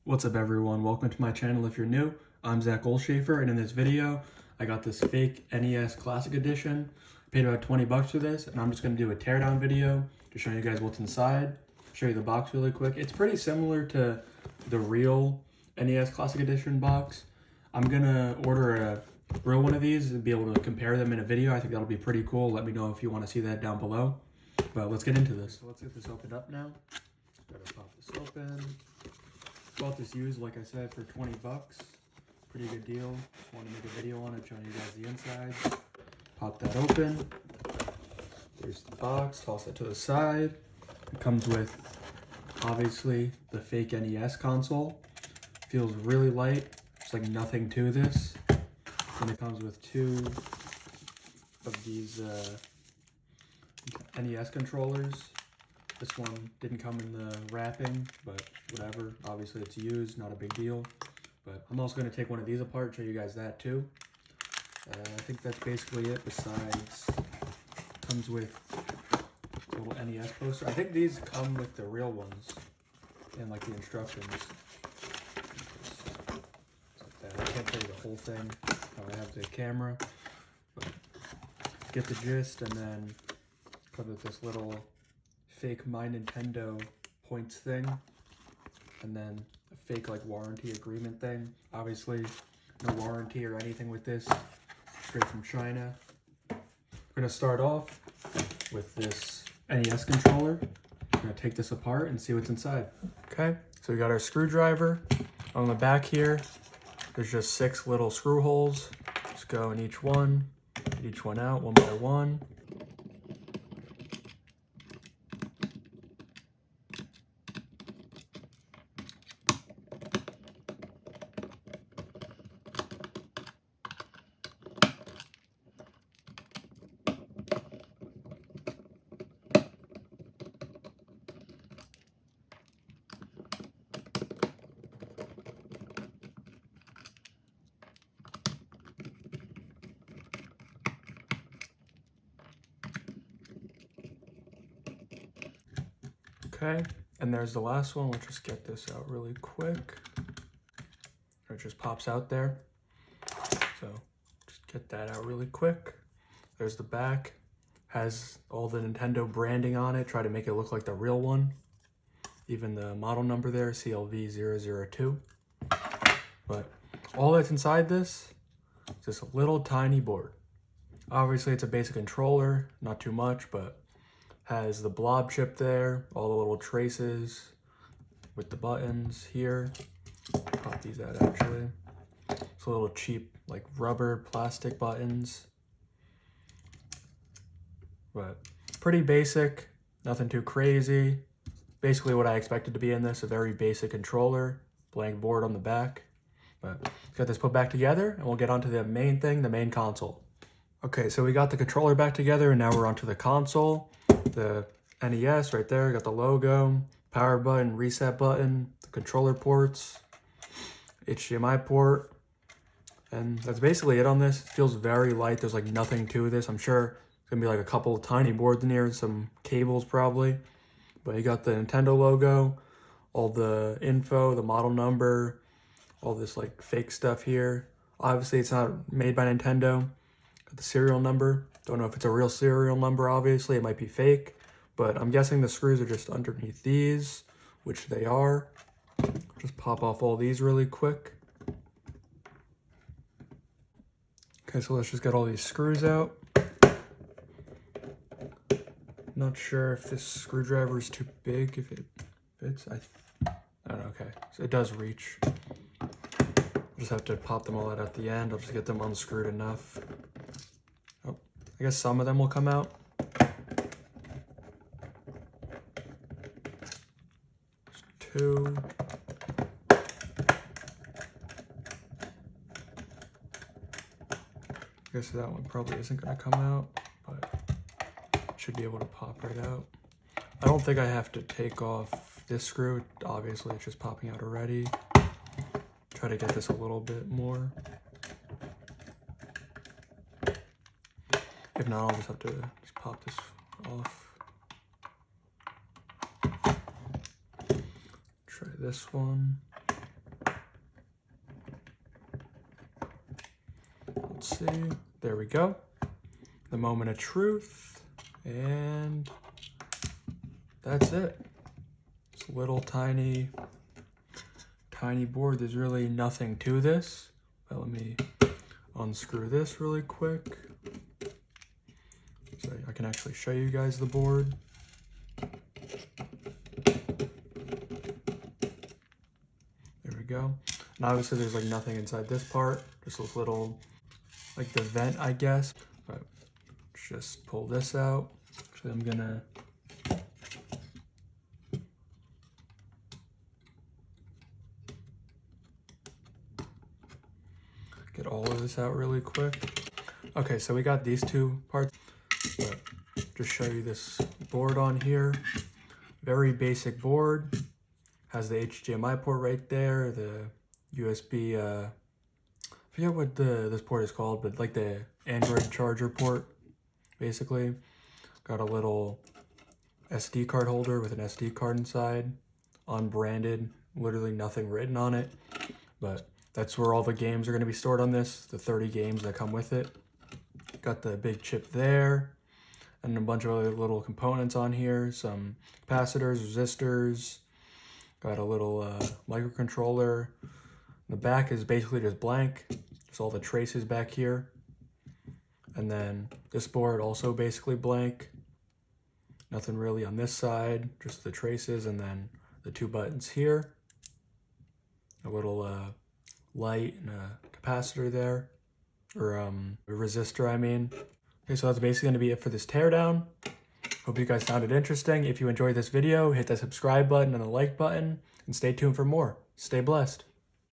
What's up everyone, welcome to my channel if you're new. I'm Zach Olshafer, and in this video I got this fake NES Classic Edition. I paid about 20 bucks for this, and I'm just going to do a teardown video to show you guys what's inside. Show you the box really quick. It's pretty similar to the real NES Classic Edition box. I'm going to order a real one of these and be able to compare them in a video. I think that'll be pretty cool. Let me know if you want to see that down below. But let's get into this. So let's get this opened up now. Gotta pop this open. Bought this used, like I said, for 20 bucks. Pretty good deal. Just wanted to make a video on it, showing you guys the inside. Pop that open. There's the box. Toss it to the side. It comes with, obviously, the fake NES console. Feels really light. There's like nothing to this. And it comes with two of these NES controllers. This one didn't come in the wrapping, but whatever. Obviously it's used, not a big deal. But I'm also going to take one of these apart, show you guys that too. I think that's basically it. Besides, comes with a little NES poster. I think these come with the real ones and like the instructions. Like that. I can't show you the whole thing. I have the camera, but get the gist. And then comes with this little fake My Nintendo points thing, and then a fake like warranty agreement thing. Obviously no warranty or anything with this, straight from China. We're gonna start off with this NES controller. We're gonna take this apart and see what's inside. Okay, so we got our screwdriver. On the back here, there's just 6 little screw holes. Just go in each one, get each one out one by one. Okay, and there's the last one. Let's just get this out really quick. It just pops out there. So just get that out really quick. There's the back. Has all the Nintendo branding on it. Try to make it look like the real one. Even the model number there, CLV002. But all that's inside this is just a little tiny board. Obviously it's a basic controller, not too much, but has the blob chip there, all the little traces with the buttons here. Pop these out actually. It's a little cheap, like rubber plastic buttons. But pretty basic, nothing too crazy. Basically what I expected to be in this, a very basic controller, blank board on the back. But let's get this put back together and we'll get onto the main thing, the main console. Okay, so we got the controller back together and now we're onto the console. The NES right there, got the logo, power button, reset button, the controller ports, HDMI port, and that's basically it on this. It feels very light. There's like nothing to this. I'm sure it's gonna be like a couple tiny boards in here, some cables probably, but you got the Nintendo logo, all the info, the model number, all this like fake stuff here. Obviously it's not made by Nintendo. Got the serial number. Don't know if it's a real serial number, obviously. It might be fake, but I'm guessing the screws are just underneath these, which they are. Just pop off all these really quick. Okay, so let's just get all these screws out. Not sure if this screwdriver is too big, if it fits. I don't know, okay. So it does reach. Just have to pop them all out at the end. I'll just get them unscrewed enough. I guess some of them will come out. There's 2. I guess that one probably isn't going to come out, but should be able to pop right out. I don't think I have to take off this screw. Obviously, it's just popping out already. Try to get this a little bit more. If not, I'll just have to just pop this off. Try this one. Let's see. There we go. The moment of truth. And that's it. It's a little tiny board. There's really nothing to this. But let me unscrew this really quick. So I can actually show you guys the board. There we go. And obviously there's like nothing inside this part. Just this little, like the vent, I guess. But just pull this out. Actually, I'm gonna get all of this out really quick. Okay, so we got these two parts. But just show you this board on here. Very basic board. Has the HDMI port right there, the USB, I forget what this port is called, but like the Android charger port, basically. Got a little SD card holder with an SD card inside, unbranded, literally nothing written on it, but that's where all the games are going to be stored on this, the 30 games that come with it. Got the big chip there, and a bunch of other little components on here, some capacitors, resistors, got a little microcontroller. The back is basically just blank, just all the traces back here. And then this board also basically blank. Nothing really on this side, just the traces, and then the two buttons here. A little light and a capacitor there, or a resistor, I mean. Okay, so that's basically gonna be it for this teardown. Hope you guys found it interesting. If you enjoyed this video, hit that subscribe button and the like button, and stay tuned for more. Stay blessed.